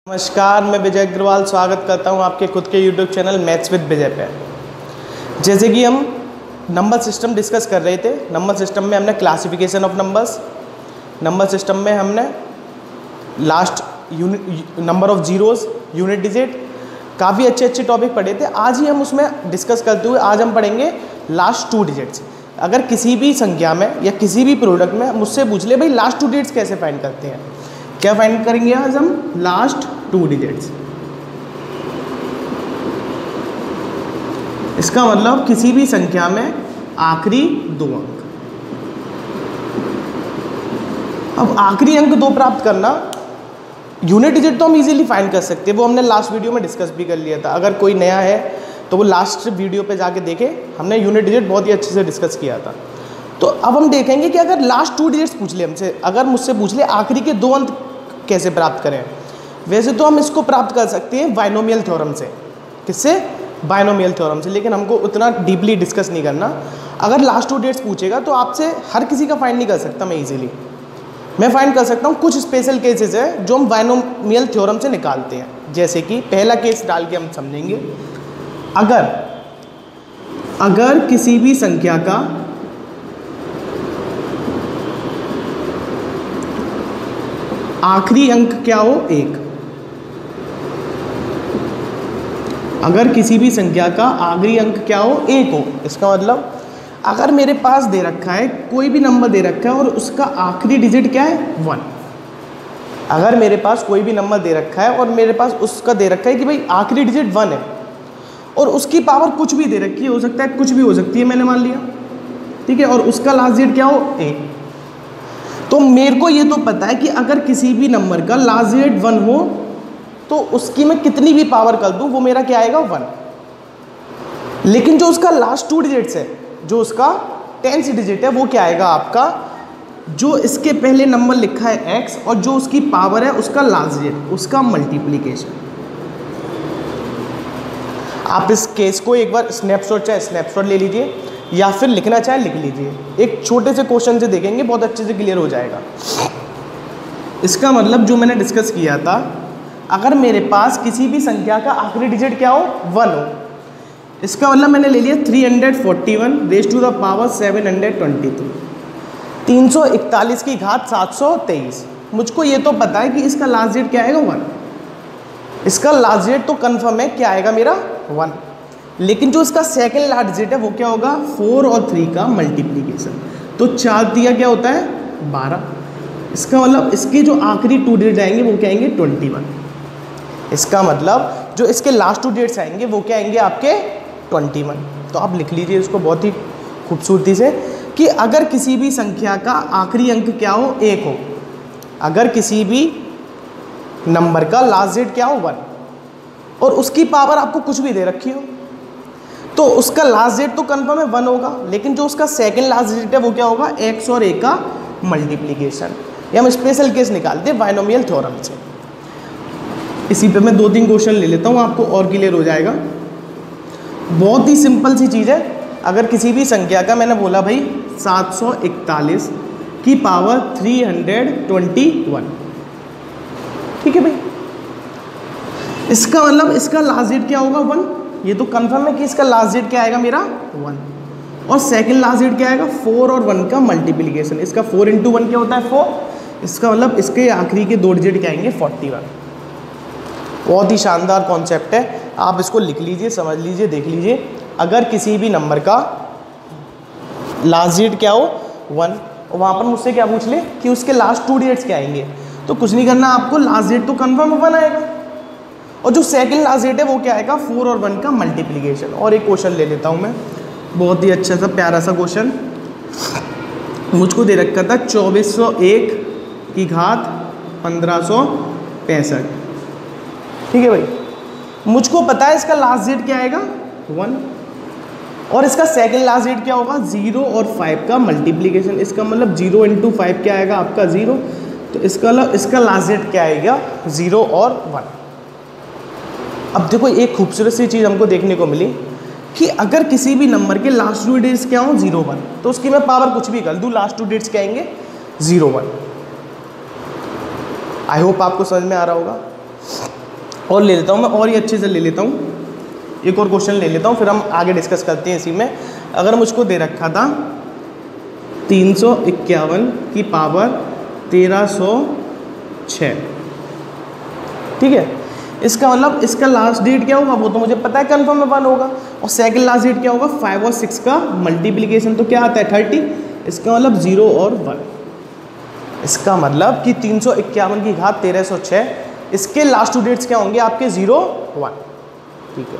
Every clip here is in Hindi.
नमस्कार, मैं विजय अग्रवाल स्वागत करता हूं आपके खुद के YouTube चैनल मैथ्स विद विजय पे। जैसे कि हम नंबर सिस्टम डिस्कस कर रहे थे, नंबर सिस्टम में हमने classification of numbers, number system में हमने last number of zeros, unit digit, काफ़ी अच्छे टॉपिक पढ़े थे। आज ही हम उसमें डिस्कस करते हुए आज हम पढ़ेंगे लास्ट 2 डिजिट्स। अगर किसी भी संख्या में या किसी भी प्रोडक्ट में मुझसे पूछ ले भाई लास्ट 2 डिजिट्स कैसे फाइंड करते हैं, क्या फाइंड करेंगे आज हम लास्ट 2 डिजिट्स। इसका मतलब किसी भी संख्या में आखिरी 2 अंक। अब आखिरी अंक 2 प्राप्त करना, यूनिट डिजिट तो हम इजीली फाइंड कर सकते हैं, वो हमने लास्ट वीडियो में डिस्कस भी कर लिया था। अगर कोई नया है तो वो लास्ट वीडियो पे जाके देखे, हमने यूनिट डिजिट बहुत ही अच्छे से डिस्कस किया था। तो अब हम देखेंगे कि अगर लास्ट 2 डिजिट्स पूछ ले हमसे, अगर मुझसे पूछ ले आखिरी के 2 अंक कैसे प्राप्त करें। वैसे तो हम इसको प्राप्त कर सकते हैं बाइनोमियल थ्योरम से। किससे? बाइनोमियल थ्योरम से। लेकिन हमको उतना डीपली डिस्कस नहीं करना। अगर लास्ट 2 डिजिट्स पूछेगा तो आपसे हर किसी का फाइंड नहीं कर सकता मैं इजीली। मैं फाइंड कर सकता हूँ, कुछ स्पेशल केसेस है जो हम बाइनोमियल थ्योरम से निकालते हैं। जैसे कि पहला केस डाल के हम समझेंगे। अगर किसी भी संख्या का आखिरी अंक क्या हो 1, अगर किसी भी संख्या का आखिरी अंक क्या हो 1 हो, इसका मतलब अगर मेरे पास दे रखा है, कोई भी नंबर दे रखा है और उसका आखिरी डिजिट क्या है 1। अगर मेरे पास कोई भी नंबर दे रखा है और मेरे पास उसका दे रखा है कि भाई आखिरी डिजिट 1 है और उसकी पावर कुछ भी दे रखी है, हो सकता है कुछ भी हो सकती है, मैंने मान लिया, ठीक है, और उसका लास्ट डिजिट क्या हो 1, तो मेरे को ये तो पता है कि अगर किसी भी नंबर का लास्ट डिजिट 1 हो तो उसकी मैं कितनी भी पावर कर दूं वो मेरा क्या आएगा 1। लेकिन जो उसका लास्ट 2 डिजिट्स है, जो उसका 10th डिजिट है, वो क्या आएगा आपका, जो इसके पहले नंबर लिखा है x और जो उसकी पावर है उसका लास्ट डिजिट, उसका मल्टीप्लिकेशन। आप इस केस को एक बार स्नैपशॉट ले लीजिए या फिर लिखना चाहे लिख लीजिए। एक छोटे से क्वेश्चन से देखेंगे, बहुत अच्छे से क्लियर हो जाएगा। इसका मतलब जो मैंने डिस्कस किया था, अगर मेरे पास किसी भी संख्या का आखिरी डिजिट क्या हो 1 हो, इसका मतलब मैंने ले लिया 341 रेज़ टू द पावर 722, 341 की घात 723। मुझको ये तो पता है कि इसका लास्ट डिजिट क्या आएगा 1। इसका लास्ट डिजिट तो कंफर्म है, क्या आएगा मेरा 1। लेकिन जो इसका सेकंड लास्ट डिजिट है वो क्या होगा 4 और 3 का मल्टीप्लिकेशन। तो 4 दिया क्या होता है 12। इसका मतलब इसके जो आखिरी 2 डिजिट आएंगे वो क्या आएंगे 21। इसका मतलब जो इसके लास्ट 2 डिजिट्स आएंगे वो क्या आएंगे आपके 21। तो आप लिख लीजिए इसको बहुत ही खूबसूरती से कि अगर किसी भी संख्या का आखिरी अंक क्या हो 1 हो, अगर किसी भी नंबर का लास्ट डिजिट क्या हो 1 और उसकी पावर आपको कुछ भी दे रखी हो, तो उसका लास्ट डिजिट तो कंफर्म है 1 होगा। लेकिन जो उसका सेकंड लास्ट डिजिट है वो क्या होगा x और a का मल्टीप्लिकेशन। ये हम स्पेशल केस निकालते हैं बाइनोमियल थ्योरम से। इसी पे मैं 2-3 क्वेश्चन ले लेता हूँ, आपको और क्लियर हो जाएगा। बहुत ही सिंपल सी चीज़ है। अगर किसी भी संख्या का, मैंने बोला भाई 741 की पावर 321, ठीक है भाई, इसका मतलब इसका लास्ट डिजिट क्या होगा 1। ये तो कंफर्म है कि इसका लास्ट डिजिट क्या आएगा मेरा 1 और सेकंड लास्ट डिजिट क्या आएगा 4 और 1 का मल्टीप्लिकेशन। इसका 4 × 1 क्या होता है 4। इसका मतलब इसके आखिरी के 2 डिजिट क्या आएंगे 41। बहुत ही शानदार कॉन्सेप्ट है, आप इसको लिख लीजिए, समझ लीजिए, देख लीजिए। अगर किसी भी नंबर का लास्ट डिजिट क्या हो 1 और वहाँ पर मुझसे क्या पूछ ले कि उसके लास्ट 2 डिजिट्स क्या आएंगे, तो कुछ नहीं करना, आपको लास्ट डिजिट तो कंफर्म 1 आएगा और जो सेकंड लास्ट डिजिट है वो क्या आएगा 4 और 1 का मल्टीप्लिकेशन। और एक क्वेश्चन ले लेता हूँ मैं, बहुत ही अच्छा सा प्यारा सा क्वेश्चन। मुझको दे रखा था 2401 की घात 1565, ठीक है भाई। मुझको पता है इसका लास्ट डिजिट क्या आएगा 1 और इसका सेकंड लास्ट डिजिट क्या होगा 0 और 5 का मल्टीप्लिकेशन। इसका मतलब 0 × 5 क्या आएगा आपका 0, तो इसका लास्ट डिजिट क्या आएगा 0 और 1। अब देखो एक खूबसूरत सी चीज़ हमको देखने को मिली कि अगर किसी भी नंबर के लास्ट 2 डिजिट्स क्या हो 0 1, तो उसकी मैं पावर कुछ भी कर दूँ, लास्ट 2 डिजिट्स क्या आएंगे 0 1। आई होप आपको समझ में आ रहा होगा। और ले लेता हूँ मैं, और ये अच्छे से ले लेता हूँ, एक और क्वेश्चन ले लेता हूँ, फिर हम आगे डिस्कस करते हैं इसी में। अगर मुझको दे रखा था 351 की पावर 1306, ठीक है, इसका मतलब इसका लास्ट डेट क्या होगा वो तो मुझे पता है कन्फर्म में 1 होगा, और सेकंड लास्ट डेट क्या होगा 5 और 6 का मल्टीप्लिकेशन तो क्या आता है 30, इसका मतलब 0 और 1। इसका मतलब कि 351 की घात 1306, इसके लास्ट 2 डेट्स क्या होंगे आपके 0 1, ठीक है।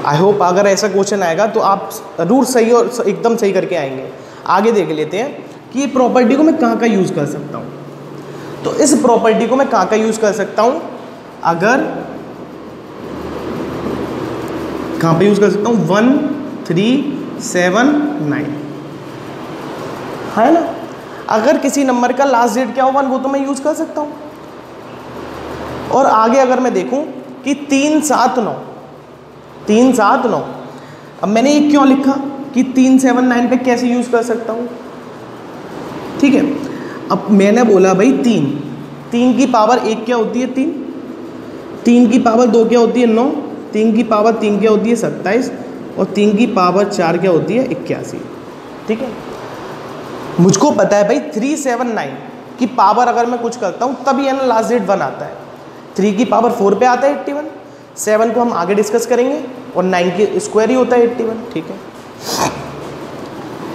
आई होप अगर ऐसा क्वेश्चन आएगा तो आप रूट सही और एकदम सही करके आएंगे। आगे देख लेते हैं कि ये प्रॉपर्टी को मैं कहाँ का यूज़ कर सकता हूँ। तो इस प्रॉपर्टी को मैं कहाँ का यूज़ कर सकता हूँ, अगर कहाँ पे यूज़ कर सकता हूँ 1 3 7 9, है ना। अगर किसी नंबर का लास्ट डेट क्या हो 1 वो तो मैं यूज़ कर सकता हूँ। और आगे अगर मैं देखूँ कि 3 7 9, 3 7 9, अब मैंने ये क्यों लिखा कि 3 7 9 पे कैसे यूज़ कर सकता हूँ, ठीक है। अब मैंने बोला भाई 3 की पावर 1 क्या होती है 3 की पावर 2 क्या होती है 9, 3 की पावर 3 क्या होती है 27, और 3 की पावर 4 क्या होती है 81, ठीक है। मुझको पता है भाई 379 की पावर अगर मैं कुछ करता हूँ तब ये ना लास्ट डेट 1 आता है, 3 की पावर 4 पे आता है 81, 7 को हम आगे डिस्कस करेंगे, और 9 के स्क्वायर ही होता है 81, ठीक है।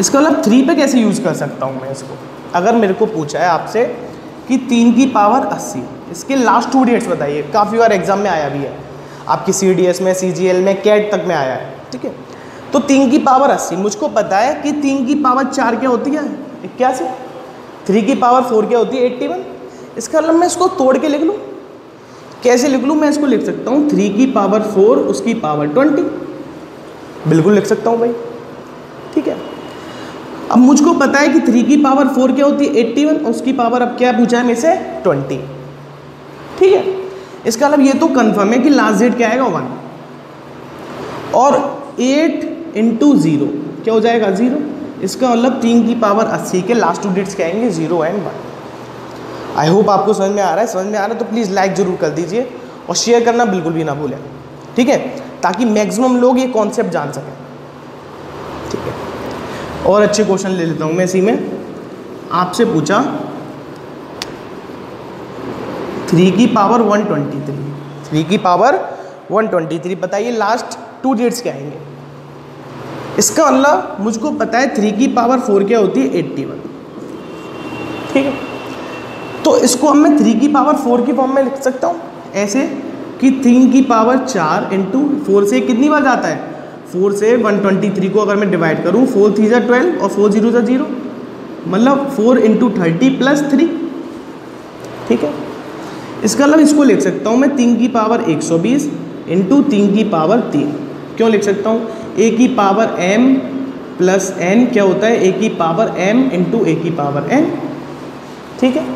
इसका मतलब 3 पे कैसे यूज़ कर सकता हूँ मैं इसको, अगर मेरे को पूछा है आपसे कि 3 की पावर 80, इसके लास्ट 2 डेट्स बताइए, काफ़ी बार एग्जाम में आया भी है, आपकी CDS में, CGL में, कैट तक में आया है, ठीक है। तो 3 की पावर 80, मुझको पता है कि 3 की पावर 4 क्या होती है 81, 3 की पावर 4 क्या होती है 81, इसका मतलब मैं इसको तोड़ के लिख लूँ, कैसे लिख लूँ, मैं इसको लिख सकता हूँ 3 की पावर 4 उसकी पावर 20, बिल्कुल लिख सकता हूँ भाई, ठीक है। अब मुझको पता है कि 3 की पावर 4 क्या होती है 81, और उसकी पावर अब क्या पूछा है मेरे से 20, ठीक है। इसका मतलब ये तो कंफर्म है कि लास्ट डेट क्या आएगा 1, और 8 × 0 क्या हो जाएगा 0, इसका मतलब 3 की पावर 80 के लास्ट 2 डेट्स क्या आएंगे 0 और 1। आई होप आपको समझ में आ रहा है, समझ में आ रहा है तो प्लीज़ लाइक ज़रूर कर दीजिए और शेयर करना बिल्कुल भी ना भूलें, ठीक है, ताकि मैक्सिमम लोग ये कॉन्सेप्ट जान सकें, ठीक है। और अच्छे क्वेश्चन ले लेता हूँ मैं इसी में। आपसे पूछा 3 की पावर 123, 3 की पावर 123, बताइए लास्ट 2 डेट्स क्या आएंगे। इसका मतलब मुझको पता है 3 की पावर 4 क्या होती है 81, ठीक है। तो इसको अब मैं 3 की पावर 4 की फॉर्म में लिख सकता हूँ ऐसे कि 3 की पावर 4 × 4 से कितनी बार जाता है 4 से 123 को अगर मैं डिवाइड करूँ 4 3 × 12 और 4 0 × 0, मतलब 4 × 30 + 3, ठीक है। इसका मतलब इसको लिख सकता हूँ मैं 3 की पावर 120 × 3 की पावर 3, क्यों लिख सकता हूँ a की पावर m + n क्या होता है a की पावर m × a की पावर n, ठीक है।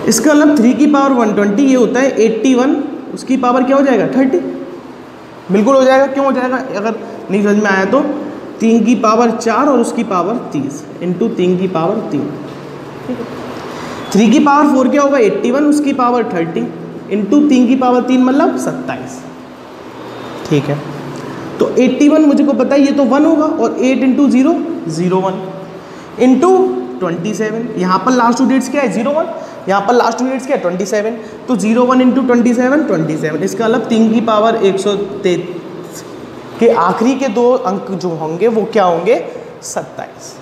इसका मतलब 3 की पावर 120 ये होता है 81, उसकी पावर क्या हो जाएगा 30, बिल्कुल हो जाएगा, क्यों हो जाएगा अगर नहीं समझ में आया तो 3 की पावर 4 और उसकी पावर 30 × 3 की पावर 3, ठीक है। 3 की पावर 4 क्या होगा 81, उसकी पावर 30 × 3 की पावर 3 मतलब 27, ठीक है। तो 81 मुझे को पता है ये तो 1 होगा, और 8 × 0 0 1 × 27, यहाँ पर लास्ट 2 डेट्स क्या है 0 1, यहाँ पर लास्ट 2 डेट्स क्या है 27, तो 0 1 × 27 27, इसका मतलब 3 की पावर 123 के आखिरी के 2 अंक जो होंगे वो क्या होंगे 27।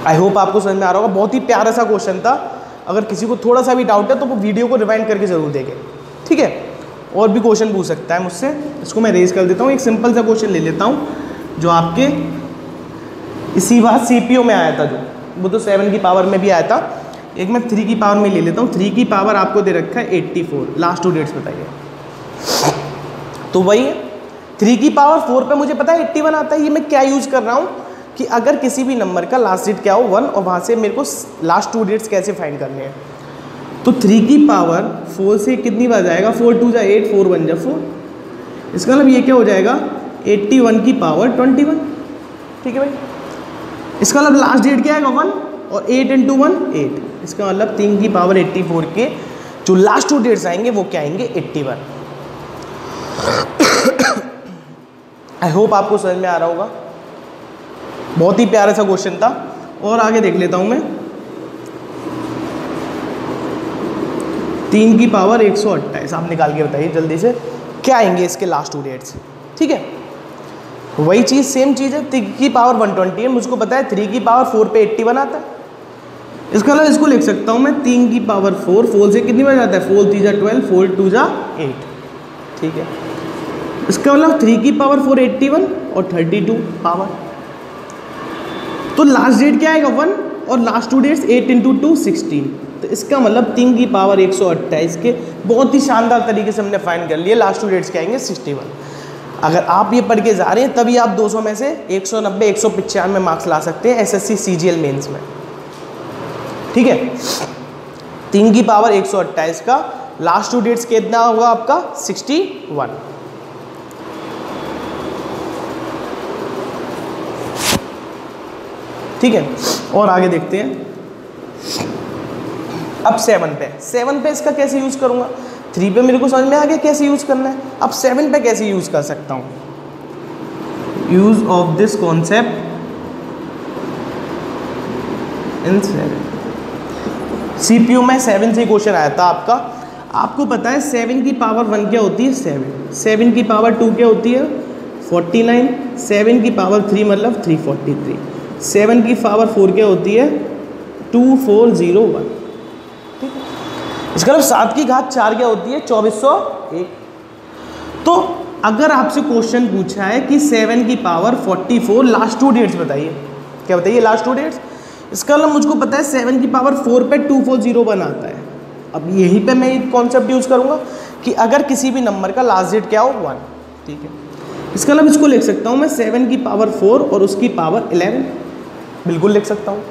आई होप आपको समझ में आ रहा होगा, बहुत ही प्यारा सा क्वेश्चन था। अगर किसी को थोड़ा सा भी डाउट है तो वो वीडियो को रिवाइंड करके जरूर देखें, ठीक है। और भी क्वेश्चन पूछ सकता है मुझसे, इसको मैं रेज कर देता हूँ। एक सिंपल सा क्वेश्चन ले लेता हूँ जो आपके इसी बार CPO में आया था, जो वो तो 7 की पावर में भी आया था। एक मैं 3 की पावर में ले लेता हूँ। 3 की पावर आपको दे रखा है 84, लास्ट 2 डेट्स बताइए। तो वही 3 की पावर 4 पे मुझे पता है 81 आता है। ये मैं क्या यूज़ कर रहा हूँ कि अगर किसी भी नंबर का लास्ट डेट क्या हो 1, और वहाँ से मेरे को लास्ट 2 डेट्स कैसे फाइंड करने हैं। तो 3 की पावर 4 से कितनी बार जाएगा, 4 2 × 8 4 1 × 4, इसका मतलब ये क्या हो जाएगा 81 की पावर 21, ठीक है भाई। इसका मतलब लास्ट डेट क्या आएगा 1, और 8 × 1 8, इसका मतलब 3 की पावर 84 के जो लास्ट 2 डेट्स आएंगे वो क्या आएंगे 81। आई होप आपको समझ में आ रहा होगा। बहुत ही प्यारा सा क्वेश्चन था। और आगे देख लेता हूं मैं। 3 की पावर 128 आप निकाल के बताइए जल्दी से क्या आएंगे इसके लास्ट 2 डेट्स। ठीक है, वही चीज़ सेम चीज़ है। 3 की पावर 120 है, मुझको पता है 3 की पावर 4 पे 81 आता है। इसका मतलब इसको लिख सकता हूँ मैं 3 की पावर 4, 4 से कितनी बार जाता है 4 3 जा 12, 4 2 जा 8। ठीक है, इसका मतलब 3 की पावर 4 81 और 32 पावर। तो लास्ट डेट क्या आएगा 1 और लास्ट 2 डेट्स 8 × 2 16। तो इसका मतलब 3 की पावर 128 के बहुत ही शानदार तरीके से हमने फाइंड कर लिया। लास्ट 2 डेट्स क्या आएंगे 61। अगर आप ये पढ़ के जा रहे हैं तभी आप 200 में से 190 195 मार्क्स ला सकते हैं एसएससी सीजीएल मेंस में। ठीक है, 3 की पावर 128 का लास्ट 2 डेट्स कितना होगा आपका 61। ठीक है, और आगे देखते हैं। अब 7 पे इसका कैसे यूज करूंगा। 3 पे मेरे को समझ में आ गया कैसे यूज करना है। अब 7 पे कैसे यूज कर सकता हूं। Use of this concept in 7। CPU में 7 से क्वेश्चन आया था आपका। आपको पता है 7 की पावर 1 क्या होती है 7, 7 की पावर 2 क्या होती है 49, 7 की पावर 3 मतलब 343, 7 की पावर 4 क्या होती है 2401। ठीक है, इसका मतलब 7 की घात 4 क्या होती है 2401। तो अगर आपसे क्वेश्चन पूछा है कि 7 की पावर 44 लास्ट 2 डेट्स बताइए, क्या बताइए लास्ट 2 डेट्स। इसका मतलब मुझको पता है 7 की पावर 4 पे 2401 आता है। अब यहीं पे मैं एक कॉन्सेप्ट यूज़ करूँगा कि अगर किसी भी नंबर का लास्ट डेट क्या हो 1। ठीक है, इसका मतलब इसको लिख सकता हूँ मैं 7 की पावर 4 और उसकी पावर 11, बिल्कुल लिख सकता हूँ।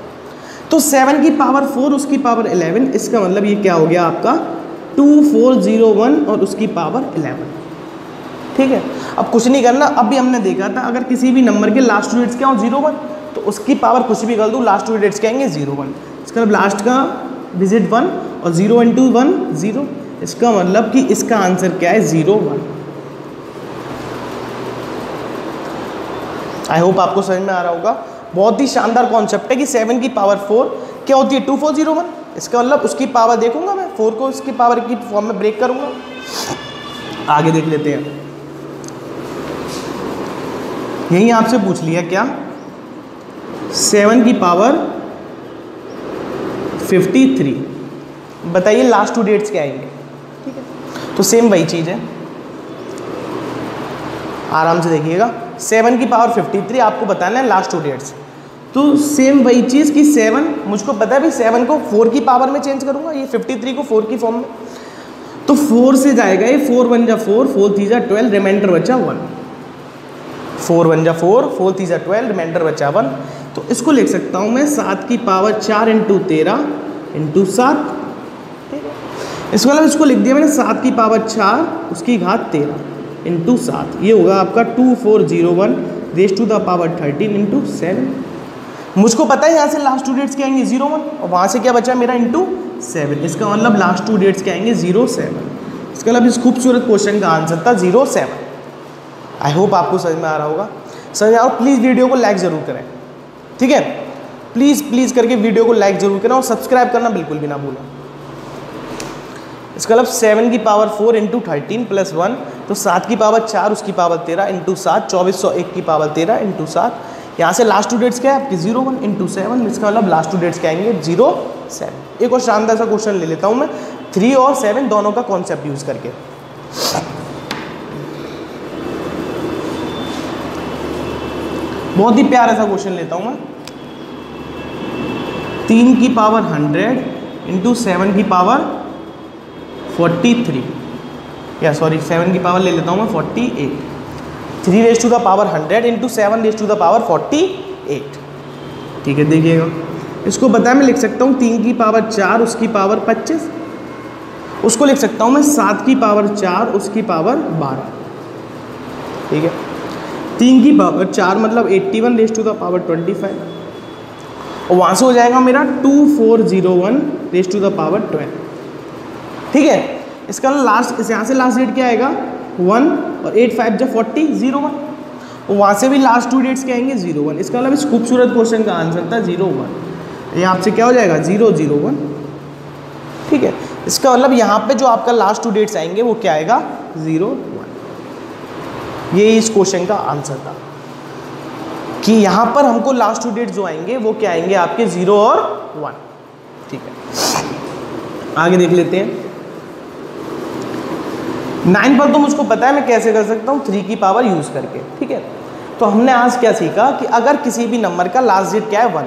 तो 7 की पावर 4 उसकी पावर 11, इसका मतलब ये क्या हो गया आपका 2401 और उसकी पावर 11। ठीक है, अब कुछ नहीं करना। अभी हमने देखा था अगर किसी भी नंबर के लास्ट 2 डेट्स क्या हो 01 तो उसकी पावर कुछ भी कर दूँ लास्ट 2 डेट्स क्या आएंगे 01। इसका मतलब लास्ट का डिजिट 1 और 0 × 1 0। इसका मतलब कि इसका आंसर क्या है 01। आई होप आपको समझ में आ रहा होगा। बहुत ही शानदार कॉन्सेप्ट है कि 7 की पावर 4 क्या होती है 2401। इसका मतलब उसकी पावर देखूंगा मैं 4 को उसकी पावर की फॉर्म में ब्रेक करूंगा। आगे देख लेते हैं। यही आपसे पूछ लिया क्या 7 की पावर 53, बताइए लास्ट 2 डेट्स क्या आएंगे। ठीक है, तो सेम वही चीज़ है, आराम से देखिएगा। 7 की पावर 53 आपको बताना है लास्ट 2 डेट्स। तो सेम वही चीज़ कि 7 मुझको पता है भाई 7 को 4 की पावर में चेंज करूंगा, ये 53 को 4 की फॉर्म में। तो 4 से जाएगा ये 4 1 जा 4, 4 3 जा 12, रिमाइंडर बचा 1। 4 1 जा 4, 4 3 जा 12, रिमाइंडर बचा 1। तो इसको लिख सकता हूँ मैं 7 की पावर 4 × 13 × 7। इसको मतलब इसको लिख दिया मैंने 7 की पावर 4 उसकी घात 13 × 7। ये होगा आपका 2401 रेज़ टू द पावर 13 × 7। मुझको पता है यहाँ से लास्ट 2 डेट्स क्या आएंगे 01 और वहाँ से क्या बचा मेरा × 7। इसका मतलब लास्ट 2 डेट्स क्या आएंगे 07। इसका मतलब इस खूबसूरत क्वेश्चन का आंसर था 07। आई होप आपको समझ में आ रहा होगा। समझ आओ, प्लीज़ वीडियो को लाइक ज़रूर करें। ठीक है, प्लीज़ करके वीडियो को लाइक ज़रूर करें और सब्सक्राइब करना बिल्कुल भी ना भूलें। इसका मतलब 7 की पावर 4 × 13 + 1, तो 7 की पावर 4 उसकी पावर 13 × 7, 2401 की पावर 13 × 7। यहाँ से लास्ट 2 डेट्स क्या है आपकी 01 × 7। इसका मतलब लास्ट 2 डेट्स क्या आएंगे 07। एक और शानदार सा क्वेश्चन ले लेता हूँ मैं 3 और 7 दोनों का कॉन्सेप्ट यूज़ करके। बहुत ही प्यारा सा क्वेश्चन लेता हूँ मैं। 3 की पावर 100 × 7 की पावर 43, या सॉरी 7 की पावर ले लेता हूँ मैं 48। 3 raise to the power 100 × 7 raise to the power 48। ठीक है, देखिएगा इसको बताया मैं लिख सकता हूँ 3 की पावर 4 उसकी पावर 25। उसको लिख सकता हूँ मैं 7 की पावर 4 उसकी पावर 12। ठीक है, 3 की पावर 4 मतलब 81 रेज़ टू द पावर 25 और वहाँ से हो जाएगा मेरा 2401 रेज़ टू द पावर 12। ठीक है। इसका लास्ट, इस यहाँ से लास्ट डेट क्या आएगा 1 और 8 5 जब 40 01, और वहाँ से भी लास्ट 2 डेट्स क्या आएंगे 01। इसका मतलब इस खूबसूरत क्वेश्चन का आंसर था 01। ये आपसे क्या हो जाएगा 001, ठीक है। इसका मतलब यहाँ पे जो आपका लास्ट 2 डेट्स आएंगे वो क्या आएगा 01। ये इस क्वेश्चन का आंसर था कि यहाँ पर हमको लास्ट 2 डेट्स जो आएंगे वो क्या आएंगे आपके 0 और 1, ठीक है। आगे देख लेते हैं। 9 पर तो मुझको पता है मैं कैसे कर सकता हूँ 3 की पावर यूज़ करके, ठीक है। तो हमने आज क्या सीखा कि अगर किसी भी नंबर का लास्ट डेट क्या है 1,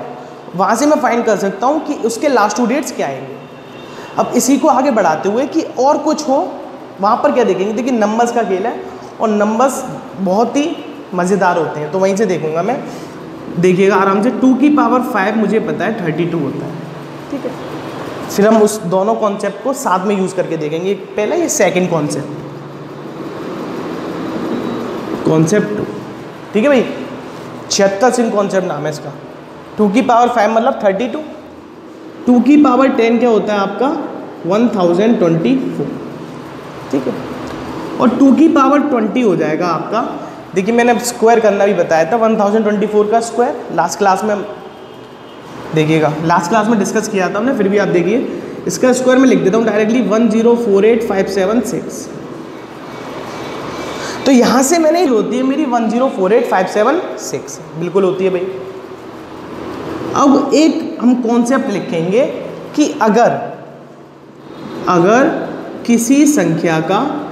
वहाँ से मैं फाइंड कर सकता हूँ कि उसके लास्ट 2 डेट्स क्या आएंगे। अब इसी को आगे बढ़ाते हुए कि और कुछ हो वहाँ पर क्या देखेंगे, देखिए नंबर्स का खेल है और नंबर्स बहुत ही मज़ेदार होते हैं, तो वहीं से देखूँगा मैं। देखिएगा आराम से, 2 की पावर 5 मुझे पता है 32 होता है, ठीक है। फिर हम उस दोनों कॉन्सेप्ट को साथ में यूज़ करके देखेंगे। पहला ये सेकंड कॉन्सेप्ट, कॉन्सेप्ट 2, ठीक है भाई। 76 सिंह कॉन्सेप्ट नाम है इसका। 2 की पावर 5 मतलब 32, 2 की पावर 10 क्या होता है आपका 1024, ठीक है। और 2 की पावर 20 हो जाएगा आपका, देखिए मैंने स्क्वायर करना भी बताया था 1024 का स्क्वायर लास्ट क्लास में, देखिएगा लास्ट क्लास में डिस्कस किया था हमने, फिर भी आप देखिए इसका स्क्वायर में लिख देता हूँ डायरेक्टली 1048576। तो यहाँ से मैंने होती है मेरी 1048576, बिल्कुल होती है भाई। अब एक हम कॉन्सेप्ट लिखेंगे कि अगर किसी संख्या का,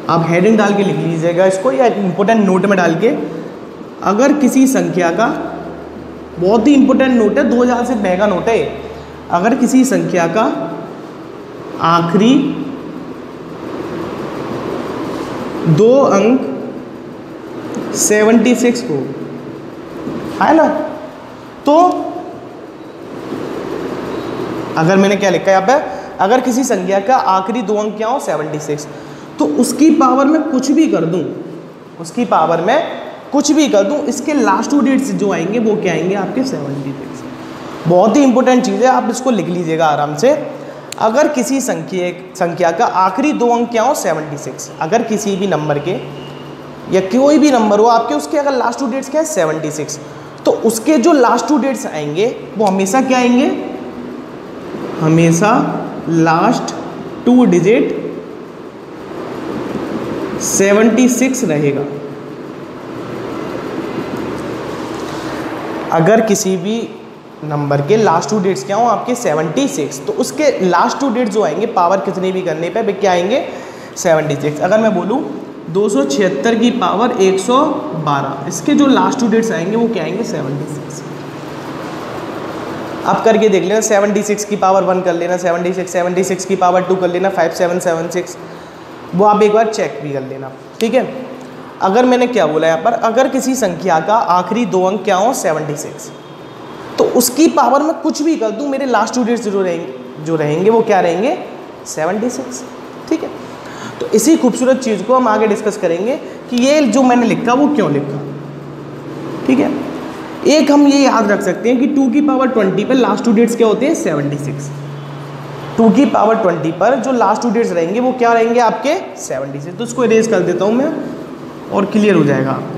आप हेडिंग डाल के लिख लीजिएगा इसको या इंपॉर्टेंट नोट में डाल के, अगर किसी संख्या का, बहुत ही इंपॉर्टेंट नोट है, 2000 से महंगा नोट है, अगर किसी संख्या का आखिरी 2 अंक 76 हो, है ना, तो अगर मैंने क्या लिखा है यहाँ पे, अगर किसी संख्या का आखिरी 2 अंक क्या हो 76, तो उसकी पावर में कुछ भी कर दूं, उसकी पावर में कुछ भी कर दूं, इसके लास्ट 2 डेट्स जो आएंगे वो क्या आएंगे आपके 76। बहुत ही इंपॉर्टेंट चीज़ है, आप इसको लिख लीजिएगा आराम से। अगर किसी संख्या का आखिरी 2 अंक क्या हो 76, अगर किसी भी नंबर के या कोई भी नंबर हो आपके, उसके अगर लास्ट 2 डेट्स क्या है 76, तो उसके जो लास्ट 2 डेट्स आएंगे वो हमेशा क्या आएंगे, हमेशा लास्ट 2 डिजिट 76 रहेगा। अगर किसी भी नंबर के लास्ट 2 डेट्स क्या हो आपके 76, तो उसके लास्ट 2 डेट्स जो आएंगे पावर कितनी भी करने पे क्या आएंगे 76। अगर मैं बोलूँ 276 की पावर 112, इसके जो लास्ट 2 डेट्स आएंगे वो क्या आएंगे 76। आप करके देख लेना, 76 की पावर 1 कर लेना, 76 की पावर 2 कर लेना, 5776, वो आप एक बार चेक भी कर लेना, ठीक है। अगर मैंने क्या बोला यहाँ पर, अगर किसी संख्या का आखिरी 2 अंक क्या हो 76, तो उसकी पावर में कुछ भी कर दूँ, मेरे लास्ट 2 डेट्स जो रहेंगे वो क्या रहेंगे 76, ठीक है। तो इसी खूबसूरत चीज़ को हम आगे डिस्कस करेंगे कि ये जो मैंने लिखा वो क्यों लिखा, ठीक है। एक हम ये याद रख सकते हैं कि 2 की पावर 20 पर लास्ट 2 डेट्स क्या होते हैं 76। 2 की पावर 20 पर जो लास्ट 2 डेट्स रहेंगे वो क्या रहेंगे आपके 76। तो इसको इरेज कर देता हूँ मैं और क्लियर हो जाएगा आपको।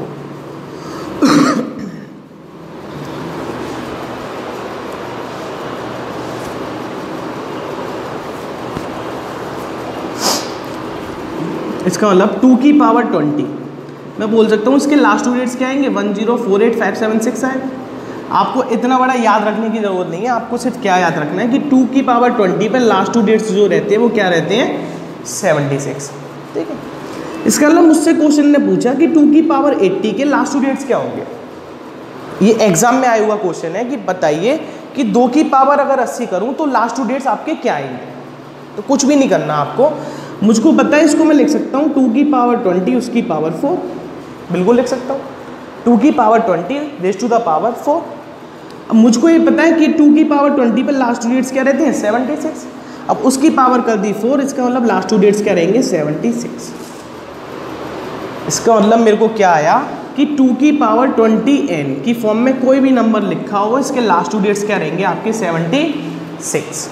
इसका मतलब 2 की पावर 20 मैं बोल सकता हूँ इसके लास्ट 2 डेट्स क्या आएंगे 1048576 आए। आपको इतना बड़ा याद रखने की ज़रूरत नहीं है, आपको सिर्फ क्या याद रखना है कि 2 की पावर 20 पर लास्ट 2 डेट्स जो रहते हैं वो क्या रहते हैं 76, ठीक है। इसका मतलब मुझसे क्वेश्चन ने पूछा कि 2 की पावर 80 के लास्ट 2 डेट्स क्या होंगे। ये एग्जाम में आया हुआ क्वेश्चन है कि बताइए कि 2 की पावर अगर 80 करूँ तो लास्ट 2 डेट्स आपके क्या आएंगे। तो कुछ भी नहीं करना आपको, मुझको पता है इसको मैं लिख सकता हूँ 2 की पावर 20 उसकी पावर 4, बिल्कुल लिख सकता हूँ 2 की power 20 raise to the power 4। अब मुझको ये पता है कि 2 की पावर 20 पर लास्ट 2 डेट्स क्या रहते हैं 76, अब उसकी पावर कर दी 4, इसका मतलब लास्ट 2 डेट्स क्या रहेंगे 76। इसका मतलब मेरे को क्या आया कि 2 की पावर 20n की फॉर्म में कोई भी नंबर लिखा हो इसके लास्ट 2 डेट्स क्या रहेंगे आपके 76।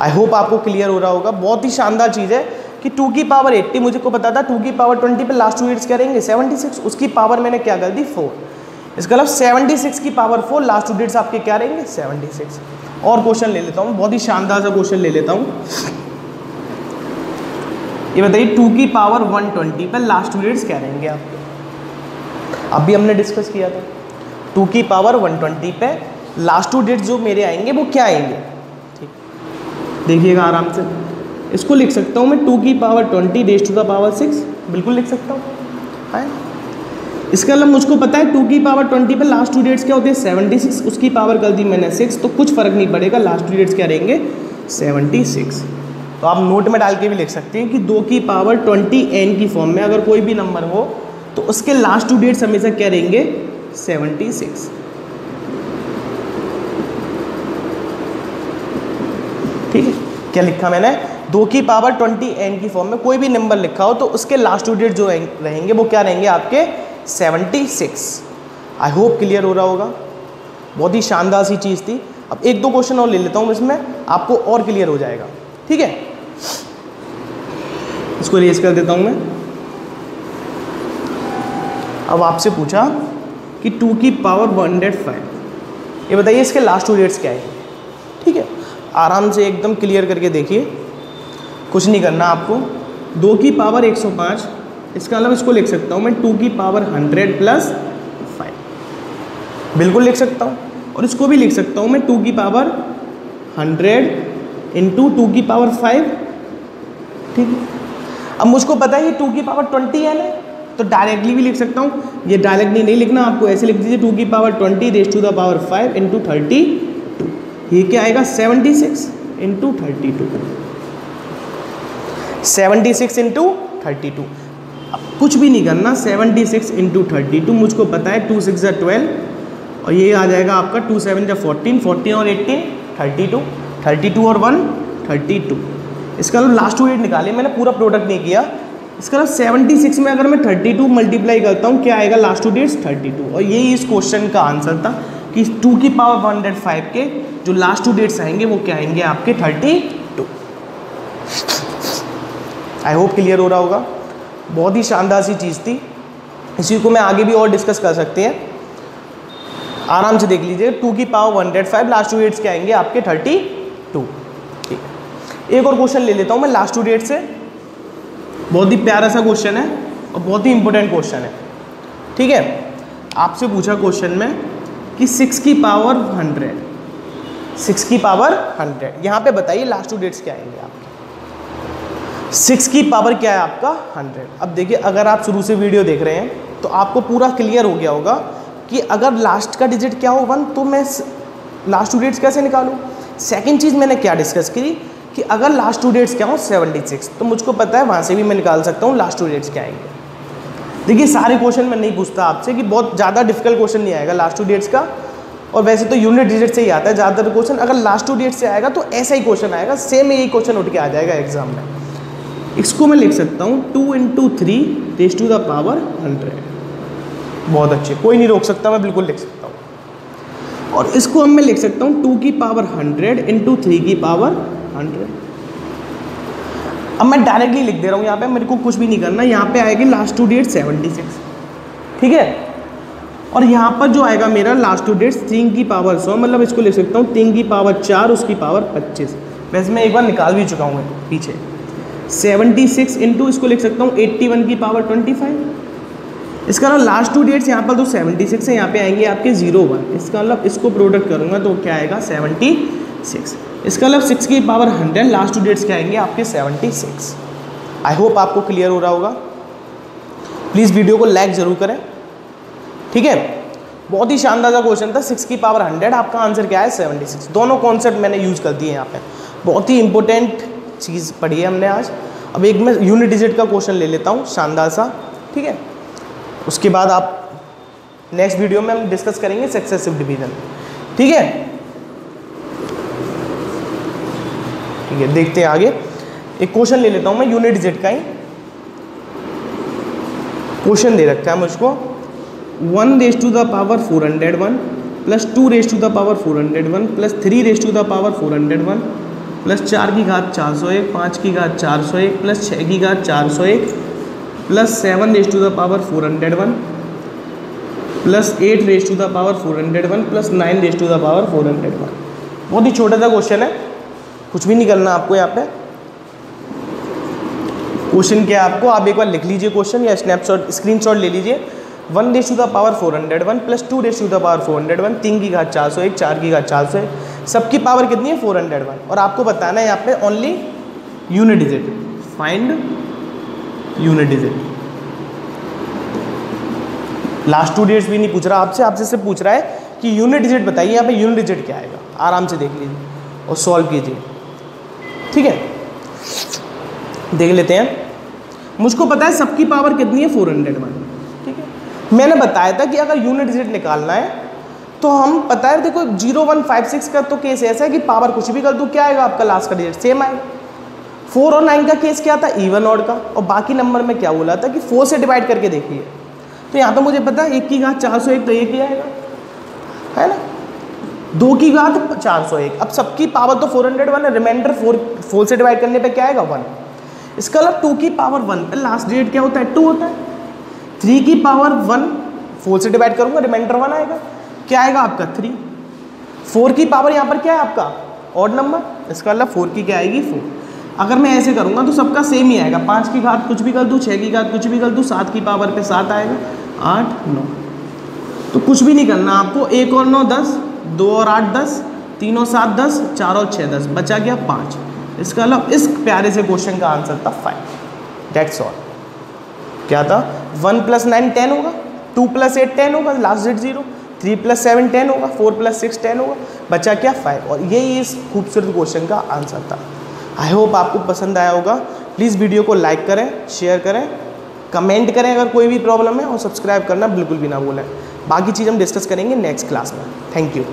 आई होप आपको क्लियर हो रहा होगा। बहुत ही शानदार चीज़ है कि 2 की पावर 80 मुझे को पता था, 2 की पावर 20 पे लास्ट 2 डिजिट्स क्या रहेंगे 76, उसकी पावर मैंने क्या कर दी 4, इसका मतलब 76 की पावर 4 लास्ट 2 डिजिट्स आपके क्या रहेंगे 76। और क्वेश्चन ले लेता हूँ, बहुत ही शानदार सा क्वेश्चन ले लेता हूँ। ये बताइए 2 की पावर 120 पे लास्ट 2 डिजिट्स क्या रहेंगे आपके, अभी हमने डिस्कस किया था। 2 की पावर 120 पे लास्ट 2 डिजिट्स जो मेरे आएंगे वो क्या आएंगे, ठीक देखिएगा आराम से। इसको लिख सकता हूँ मैं 2 की power 20 raise to the power 6, बिल्कुल लिख सकता हूँ, है। इसका मतलब मुझको पता है 2 की पावर 20 पे लास्ट 2 डिजिट्स क्या होते हैं 76, उसकी पावर कर दी मैंने 6, तो कुछ फर्क नहीं पड़ेगा, लास्ट 2 डिजिट्स क्या रहेंगे 76। तो आप नोट में डाल के भी लिख सकते हैं कि 2 की पावर 20 n की फॉर्म में अगर कोई भी नंबर हो तो उसके लास्ट 2 डिजिट्स हमेशा क्या रहेंगे 76। ठीक है, क्या लिखा मैंने 2 की पावर 20 n की फॉर्म में कोई भी नंबर लिखा हो तो उसके लास्ट 2 डिजिट जो रहेंगे वो क्या रहेंगे आपके 76। आई होप क्लियर हो रहा होगा, बहुत ही शानदार सी चीज़ थी। अब एक दो क्वेश्चन और ले लेता हूँ, इसमें आपको और क्लियर हो जाएगा, ठीक है। इसको रेज कर देता हूँ मैं। अब आपसे पूछा कि 2 की पावर 105, ये बताइए इसके लास्ट 2 डिजिट्स क्या है, ठीक है। आराम से एकदम क्लियर करके देखिए, कुछ नहीं करना आपको। 2 की पावर 105, इसका मतलब इसको लिख सकता हूँ मैं 2 की पावर 100 प्लस 5, बिल्कुल लिख सकता हूँ। और इसको भी लिख सकता हूँ मैं 2 की पावर 100 इंटू 2 की पावर 5, ठीक है। अब मुझको पता है ये 2 की पावर 20 है, तो डायरेक्टली भी लिख सकता हूँ, ये डायरेक्टली नहीं लिखना आपको, ऐसे लिख दीजिए 2 की power 20 raise to the power 5 into 32, ये क्या आएगा 76 इंटू 32, 76 इंटू 32। अब कुछ भी नहीं करना, 76 इंटू 32 मुझको पता है 2 6 12, और ये आ जाएगा आपका 2 7 14, 14 और 18 32, 32 और 1 32। इसका मतलब लास्ट 2 डिजिट निकाले, मैंने पूरा प्रोडक्ट नहीं किया। इसका मतलब 76 में अगर मैं 32 मल्टीप्लाई करता हूँ क्या आएगा लास्ट 2 डिजिट्स 32, और यही इस क्वेश्चन का आंसर था कि 2 की पावर 105 के जो लास्ट 2 डिजिट्स आएंगे वो क्या आएंगे आपके 32। आई होप क्लियर हो रहा होगा, बहुत ही शानदार सी चीज़ थी। इसी को मैं आगे भी और डिस्कस कर सकते हैं, आराम से देख लीजिए। 2 की पावर 105 लास्ट 2 डिजिट्स क्या आएंगे आपके 32, ठीक है। एक और क्वेश्चन ले लेता हूँ मैं लास्ट 2 डिजिट से, बहुत ही प्यारा सा क्वेश्चन है और बहुत ही इंपॉर्टेंट क्वेश्चन है, ठीक है। आपसे पूछा क्वेश्चन में कि 6 की पावर 100, 6 की पावर 100, यहाँ पे बताइए लास्ट 2 डिजिट्स क्या आएंगे आपके। 6 की पावर क्या है आपका 100। अब देखिए अगर आप शुरू से वीडियो देख रहे हैं तो आपको पूरा क्लियर हो गया होगा कि अगर लास्ट का डिजिट क्या हो 1 तो मैं लास्ट 2 डिजिट्स कैसे निकालूँ। सेकंड चीज़ मैंने क्या डिस्कस की कि अगर लास्ट 2 डिजिट्स क्या हो 76, तो मुझको पता है वहाँ से भी मैं निकाल सकता हूँ लास्ट 2 डिजिट्स क्या आएंगे। देखिए सारे क्वेश्चन मैं नहीं पूछता आपसे कि बहुत ज़्यादा डिफिकल्ट क्वेश्चन नहीं आएगा लास्ट 2 डिजिट्स का, और वैसे तो यूनिट डिजिट से ही आता है ज़्यादातर क्वेश्चन। अगर लास्ट 2 डिजिट से आएगा तो ऐसा ही क्वेश्चन आएगा, सेम यही क्वेश्चन उठ के आ जाएगा एग्जाम में। इसको मैं लिख सकता हूँ 2 into 3 raise to the power 100, बहुत अच्छे, कोई नहीं रोक सकता, मैं बिल्कुल लिख सकता हूँ। और इसको अब मैं लिख सकता हूँ 2 की पावर 100 इंटू 3 की पावर 100। अब मैं डायरेक्टली लिख दे रहा हूँ यहाँ पे, मेरे को कुछ भी नहीं करना। यहाँ पे आएगी लास्ट 2 डिजिट 76, ठीक है। और यहाँ पर जो आएगा मेरा लास्ट 2 डिजिट 3 की पावर 100, मतलब इसको लिख सकता हूँ 3 की पावर 4 उसकी पावर 25। वैसे मैं एक बार निकाल भी चुका हूँ पीछे। 76 इंटू इसको लिख सकता हूँ 81 की पावर 25। इसका मतलब लास्ट 2 डिजिट्स यहाँ पर तो 76 है, यहाँ पे आएंगे आपके 0 1, इसका मतलब इसको प्रोडक्ट करूँगा तो क्या आएगा 76। इसका मतलब 6 की पावर 100 लास्ट 2 डिजिट्स क्या आएंगे आपके 76। आई होप आपको क्लियर हो रहा होगा। प्लीज़ वीडियो को लाइक ज़रूर करें, ठीक है। बहुत ही शानदार सा क्वेश्चन था। 6 की पावर 100, आपका आंसर क्या है 76। दोनों कॉन्सेप्ट मैंने यूज़ कर दिए यहाँ पे, बहुत ही इंपॉर्टेंट चीज़ पढ़ी है हमने आज। अब एक मैं यूनिट डिजिट का क्वेश्चन ले लेता हूँ शानदार सा, ठीक है। उसके बाद आप नेक्स्ट वीडियो में हम डिस्कस करेंगे सक्सेसिव डिवीजन, ठीक है। ठीक है, देखते हैं आगे। एक क्वेश्चन ले लेता हूँ मैं यूनिट डिजिट का ही। क्वेश्चन दे रखा है मुझको 1 raise to the power 401 plus 2 raise to the power 401 plus 3 raise to the power 401 plus 4 की घात 401, 5 की घात 401 प्लस 6 की घात 401 plus 7 raise to the power 401 plus 8 raise to the power 401 plus 9 raise to the power 401। बहुत ही छोटा सा क्वेश्चन है, कुछ भी नहीं करना आपको यहाँ पे। क्वेश्चन क्या है आपको, आप एक बार लिख लीजिए क्वेश्चन या स्नैपशॉट स्क्रीनशॉट ले लीजिए। 1 raise to the power 401 plus 2 raise to the power 401, 3 की घात 401, 4 की घात 401, सबकी पावर कितनी है 401, और आपको बताना है यहाँ पे only unit digit. Find unit digit. Last 2 digits भी नहीं पूछ रहा आपसे, आपसे सिर्फ पूछ रहा है कि यूनिट डिजिट बताइए। यहाँ पे यूनिट डिजिट क्या आएगा, आराम से देख लीजिए और सॉल्व कीजिए। ठीक है, देख लेते हैं। मुझको पता है सबकी पावर कितनी है 401। ठीक है, मैंने बताया था कि अगर यूनिट डिजिट निकालना है तो हम पता है, देखो 0 1 5 6 का तो केस ऐसा है कि पावर कुछ भी कर दूँ, क्या आएगा आपका लास्ट का डिजिट सेम आएगा। 4 और 9 का केस क्या था, इवन ऑड का, और बाकी नंबर में क्या बोला था कि 4 से डिवाइड करके देखिए। तो यहाँ तो मुझे पता है 1 की घात 401 तो 1 ही आएगा, है ना। 2 की घात 401, अब सबकी पावर तो 401 है, रिमाइंडर 4 से डिवाइड करने पे क्या आएगा 1। इसका मतलब 2 की पावर 1 पे लास्ट डिजिट क्या होता है 2 होता है। 3 की पावर 1 4 से डिवाइड करूँगा, रिमाइंडर 1 आएगा, क्या आएगा आपका 3। 4 की पावर यहाँ पर क्या है आपका ऑड नंबर, इसका मतलब 4 की क्या आएगी 4। अगर मैं ऐसे करूँगा तो सबका सेम ही आएगा, 5 की घात कुछ भी कर दूँ, 6 की घात कुछ भी कर दूँ, 7 की पावर पे 7 आएगा, 8 9। तो कुछ भी नहीं करना आपको, 1 और 9 10, 2 और 8 10, 3 और 7 10, 4 और 6 10, बचा गया 5। इसका मतलब इस प्यारे से क्वेश्चन का आंसर था 5। That's all. क्या था, 1 + 9 10 होगा, 2 + 8 10 होगा, लास्ट डिजिट 0, 3 + 7 10 होगा, 4 + 6 10 होगा, बचा क्या 5। और यही इस खूबसूरत क्वेश्चन का आंसर था। आई होप आपको पसंद आया होगा। प्लीज़ वीडियो को लाइक करें, शेयर करें, कमेंट करें अगर कोई भी प्रॉब्लम है, और सब्सक्राइब करना बिल्कुल भी ना भूलें। बाकी चीज़ हम डिस्कस करेंगे नेक्स्ट क्लास में। Thank you.